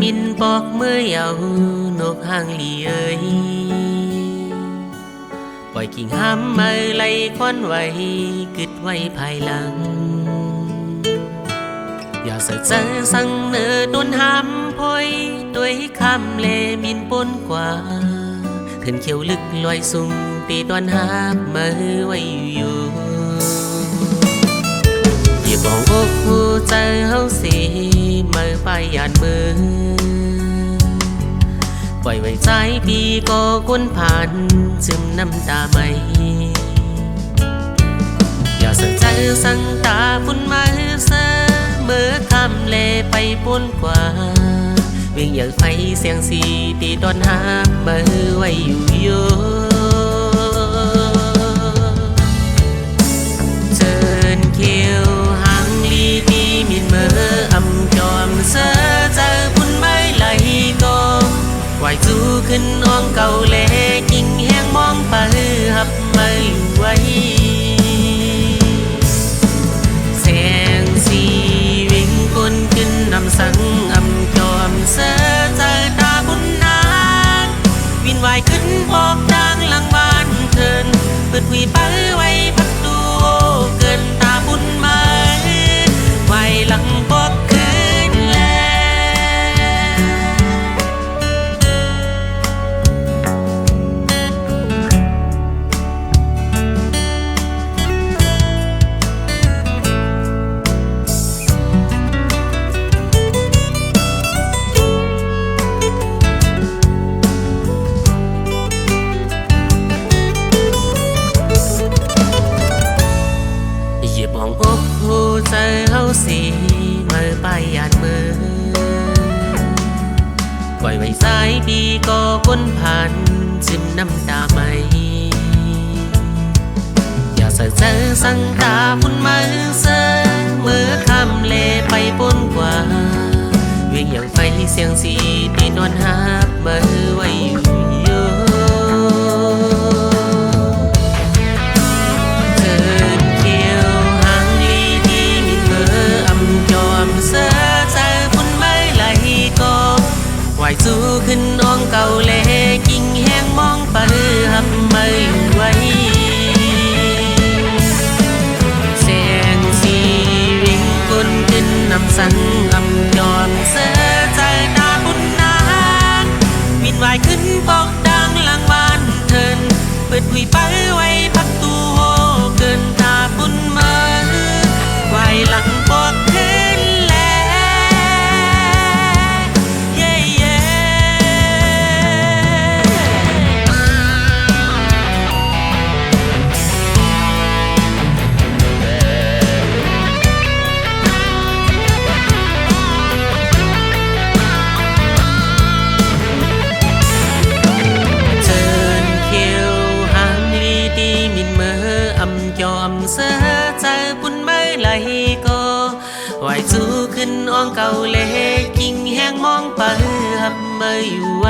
บินปอกเมื่อเยาวนกห่างลีเอ้ยปล่อยกิ่งห้ำมาไล่ควันไว้กึดไว้ภายหลังอย่าเสเจอสั่งเนื้อโดนห้ำพอยด้วยคำเลมินปนกว่าขึ้นเขียวลึกลอยสูงตีตอนหับมือไว้อยู่อย่าบอกอกหัวใจเฮาสิมือไปหยาดมือปล่อยไว้ใจปีก็คนผ่านซึมน้ำตาไม่อย่าเสียใจสั่งตาฝุ่นมาเสมอคำเลไปปนกว่าวิ่งอย่างไฟเสียงสีตีตอนหับมือไว้อยู่โยเชิญเขียวหางลีตีมินเมื่ออำจอมเสอเจอฝุ่นไม่ไหลก็ไหวจูขึ้นอ่องเก่าเล่กิ่งแห้งมองไปหับไม่ไหวแสงสีวิ่งคนขึ้นนำสังอำจอมเสอเจอตาบุญนางวินไหวขึ้นพอกดังหลังบ้านเทินเปิดวีไปไว้พักดูเกินตาบุญมาไหวหลังพอกคืนแลมองอกหูใจเฮาสีมือไปหยาดมือปล่อยไว้สายปีก็คนผ่านซึมน้ำตาไม่อย่าเสียใจสั่งตาฝุ่นมาเสมอคำเลไปปนกว่าวิ่งอย่างไฟเสียงสีที่นอนหับมือไว้อยู่โยไหวสู้ขึ้นอ่องเก่าเล่กิ่งแห้งมองไปหับไม่ไหวแสงสีวิ่งคนขึ้นนำสังอำยอมเสือใจตาบุญนางบินไหวขึ้นปอกดังหลังบ้านเทินเปิดหุยไปไว้พักตูโฮเกินตาบุญมาไหวหลังปอกขึ้นยอมเสือเจอปุ่นไม่ไหลก็ไหวสู้ขึ้นอ่องเก่าเล่กิ่งแห้งมองไปหับไม่ไหว